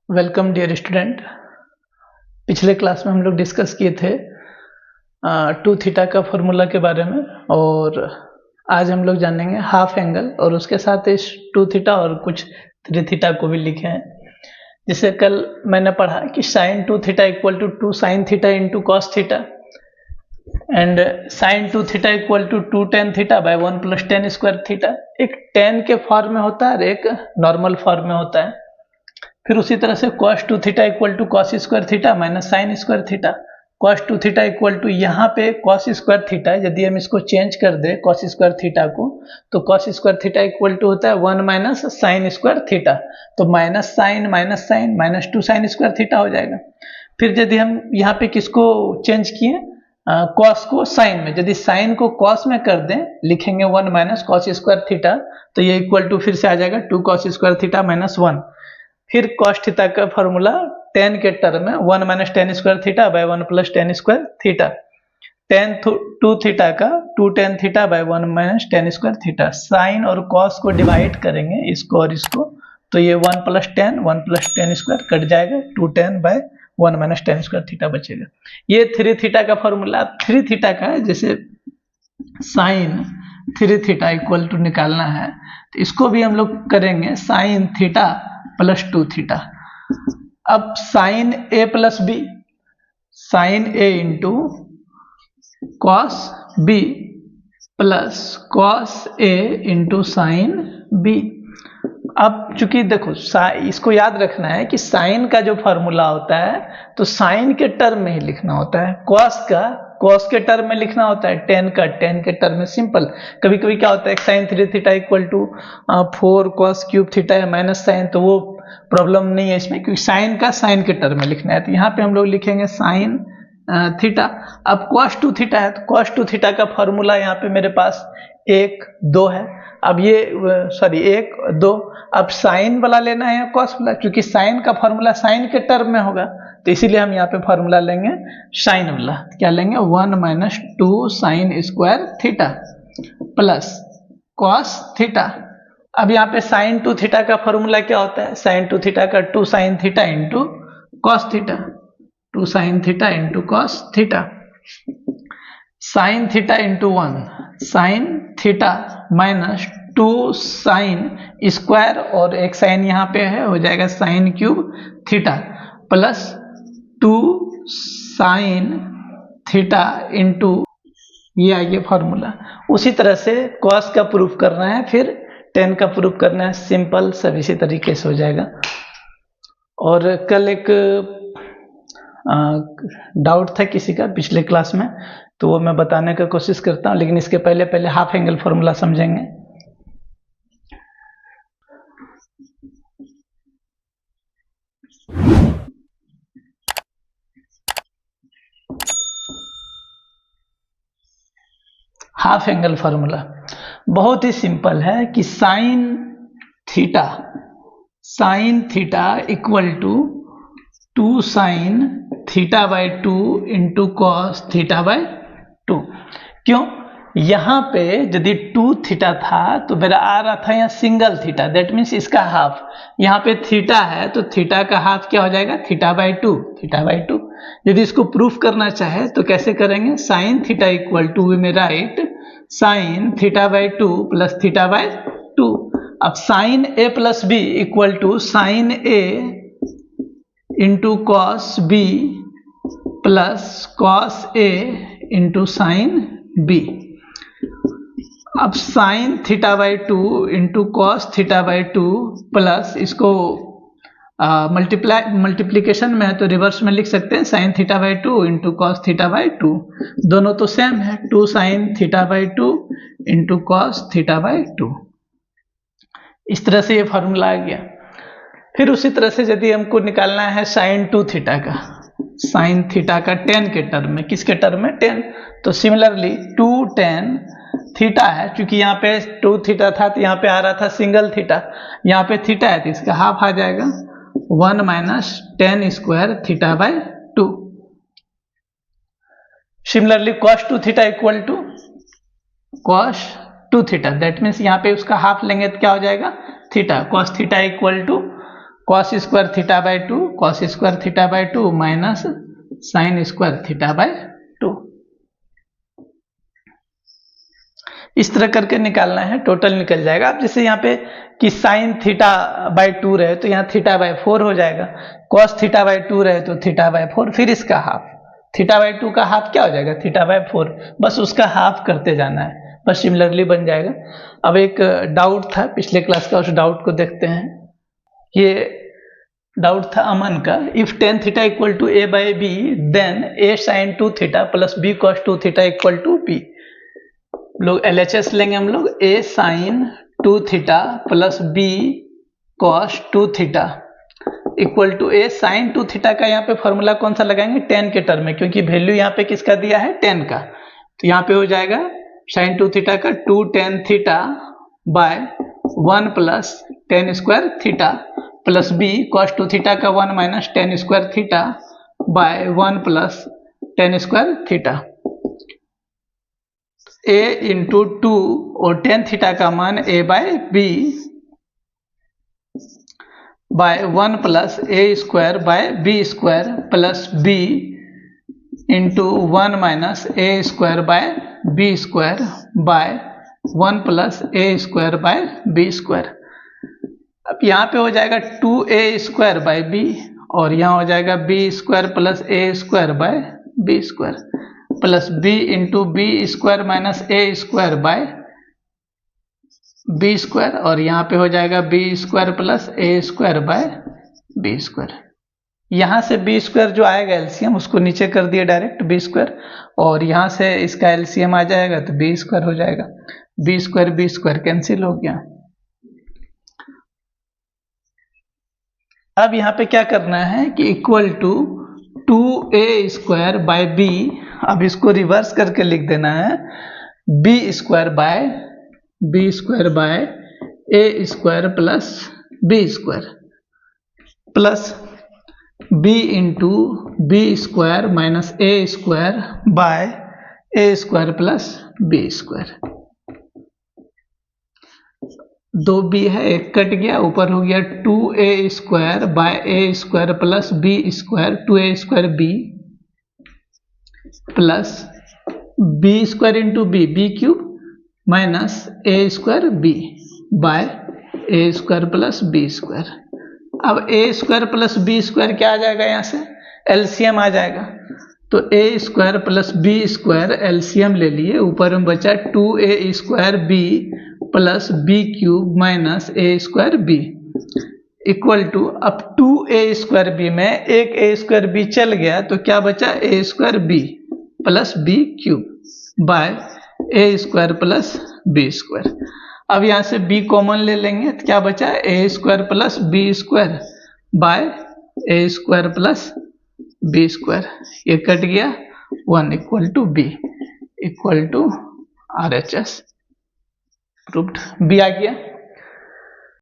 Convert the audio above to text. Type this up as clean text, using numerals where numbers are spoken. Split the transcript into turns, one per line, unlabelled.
Welcome dear student. पिछले class में हम लोग डिस्कस किए थे 2 थीटा का फॉर्मूला के बारे में, और आज हम लोग जानेंगे हाफ एंगल, और उसके साथ इस 2 थीटा और कुछ 3 थीटा को भी लिखे हैं। जिसे कल मैंने पढ़ा कि sine 2 theta equal to 2 sine theta into cos theta, and sine 2 theta equal to 2 tan theta by 1 plus tan square theta. एक टेन के फॉर्म में होता है और एक नॉर्मल फॉर्म में होता है। फिर उसी तरह से cos 2 theta equal to cos square theta minus sine square theta. cos 2 theta equal to यहाँ पे cos स्क्वायर थीटा है, यदि हम इसको चेंज कर दे cos स्क्वायर थीटा को, तो cos square theta equal to होता है 1 माइनस साइन स्क्वायर थीटा। तो minus sine minus 2 sine square theta हो जाएगा। फिर यदि हम यहाँ पे किसको चेंज किए, cos को साइन में, यदि साइन को cos में कर दें, लिखेंगे 1 माइनस cos स्क्वायर थीटा, तो ये इक्वल टू फिर से आ जाएगा 2 cos स्क्वायर थीटा माइनस 1। फिर cos थीटा का फॉर्मूला टेन के टर्म में 1 minus tan square theta by 1 plus tan square theta. Tan 2 theta का 2 tan theta by 1 minus tan square theta. Sine और cos को डिवाइड करेंगे, इसको और इसको, तो ये 1 प्लस टेन स्क्वायर कट जाएगा, 2 ten by 1 minus tan square theta बचेगा। ये 3 थीटा का फॉर्मूला 3 थीटा का है। जैसे साइन 3 थीटा इक्वल टू निकालना है, तो इसको भी हम लोग करेंगे साइन थीटा प्लस 2 थीटा। अब sine A plus B, sine A into cos B plus cos A into sine B. अब चूंकि देखो इसको याद रखना है कि साइन का जो फॉर्मूला होता है तो साइन के टर्म में ही लिखना होता है, कॉस के टर्म में लिखना होता है, टेन के टर्म में सिंपल। कभी कभी क्या होता है, sine 3 theta equal to 4 cos cube theta है माइनस साइन, तो वो प्रॉब्लम नहीं है इसमें, क्योंकि साइन का साइन के टर्म में लिखना है। तो यहाँ पे हम लोग लिखेंगे साइन थीटा। अब cos 2 थीटा है, तो cos 2 थीटा का फॉर्मूला यहाँ पे मेरे पास 1 2 है। अब ये 1 2, अब साइन वाला लेना है या cos वाला, क्योंकि साइन का फॉर्मूला साइन के टर्म में होगा, तो इसीलिए हम यहाँ पे फॉर्मूला लेंगे साइन वाला। क्या लेंगे, 1 minus 2 sine square theta plus cos theta. अब यहाँ पे साइन 2 थीटा का फॉर्मूला क्या होता है, साइन 2 थीटा का 2 sine theta into cos theta, 2 sine theta into cos theta. Sign theta into 1 sine theta minus 2 sine square, और एक साइन यहाँ पे है, हो जाएगा sine cube theta plus 2 sine theta into ये आइए फॉर्मूला। उसी तरह से कॉस का प्रूफ करना है, फिर टेन का प्रूफ करना है, सिंपल सब इसी तरीके से हो जाएगा। और कल एक डाउट था किसी का पिछले क्लास में, तो वो मैं बताने का कोशिश करता हूँ, लेकिन इसके पहले हाफ एंगल फॉर्मूला समझेंगे। हाफ एंगल फॉर्मूला बहुत ही सिंपल है कि sine theta equal to 2 sine theta by 2 into cos theta by 2। क्यों, यहाँ पे यदि 2 थीटा था तो मेरा आ रहा था यहाँ सिंगल थीटा, दैट मीन्स इसका हाफ। यहाँ पे थीटा है तो थीटा का हाफ क्या हो जाएगा, थीटा बाय 2। यदि इसको प्रूफ करना चाहे तो कैसे करेंगे, sine theta equal to we में write sine theta by 2 plus theta by 2। अब sine A plus B equal to sine A into cos B plus cos A into sine B. अब sine theta by 2 into cos theta by 2 plus, इसको multiplication में है तो reverse में लिख सकते हैं, sine theta by 2 into cos theta by 2, दोनों तो सेम है, 2 sine theta by 2 into cos theta by 2। इस तरह से ये फॉर्मूला आ गया। फिर उसी तरह से यदि हमको निकालना है साइन 2 थीटा का, साइन थीटा का टेन के टर्म में, किसके टर्म में, टेन, तो सिमिलरली 2 टेन थीटा है, क्योंकि यहाँ पे 2 थीटा था तो यहाँ पे आ रहा था सिंगल थीटा, यहाँ पे थीटा है तो इसका हाफ आ जाएगा 1 minus tan square theta by 2। Similarly cos 2 theta equal to cos 2 theta, that means यहाँ पे उसका हाफ लेंगे तो क्या हो जाएगा, theta. cos theta equal to cos square theta by 2 cos square theta by 2 minus sine square theta by 2। इस तरह करके निकालना है, टोटल निकल जाएगा। अब जैसे यहाँ पे कि साइन थीटा बाय 2 रहे तो यहाँ थीटा बाय 4 हो जाएगा, कॉस थीटा बाय 2 रहे तो थीटा बाय 4, फिर इसका हाफ, थीटा बाय 2 का हाफ क्या हो जाएगा, थीटा बाय 4, बस उसका हाफ करते जाना है, बस सिमिलरली बन जाएगा। अब एक डाउट था पिछले क्लास का, उस डाउट को देखते हैं। ये डाउट था अमन का, if tan theta equal to A by B then A sine 2 theta plus B cos 2 theta equal to B. लोग LHS लेंगे हम लोग, A sine 2 theta plus B cos 2 theta equal to A sine 2 theta का यहाँ पे formula कौन सा लगाएंगे, टेन के टर्म में, क्योंकि वैल्यू यहाँ पे किसका दिया है, 10 का। तो यहाँ पे हो जाएगा साइन 2 थीटा का 2 tan theta by 1 plus tan square theta plus B cos 2 theta का 1 minus tan square theta by 1 plus tan square theta. a into 2 और टेन थीटा का मान a by B by 1 plus A square by B square plus B into 1 minus A square by B square by 1 plus A square by B square. अब यहाँ पे हो जाएगा 2a square by B और यहाँ हो जाएगा B square plus A square by B square plus B into B square minus A square by B square और यहाँ पे हो जाएगा B square plus A square by B square. यहाँ से बी स्क्वायर जो आएगा एलसीएम उसको नीचे कर दिए डायरेक्ट बी स्क्वायर और यहाँ से इसका एलसीएम आ जाएगा तो बी स्क्वायर हो जाएगा, बी स्क्वायर कैंसिल हो गया। अब यहाँ पे क्या करना है कि equal to 2a square by B, अब इसको रिवर्स करके लिख देना है, B square by A square plus B square plus B into B square minus A square by A square plus B square. 2b है, एक कट गया, ऊपर हो गया 2a square by A square plus B square 2a square B plus B square into B cube minus A square B by A square plus B square. अब A square plus B square क्या आ जाएगा, यहाँ से LCM आ जाएगा, तो A square plus B square LCM ले लिए, ऊपर में बचा 2a square B plus B cube minus A square B equal to, अब 2a स्क्वायर बी में एक ए स्क्वायर बी चल गया तो क्या बचा, A square B plus B cube by A square plus B square. अब यहाँ से b कॉमन ले लेंगे तो क्या बचा, A square plus B square by A square plus B square, ये कट गया, 1 equal to B equal to RHS proved, B आ गया।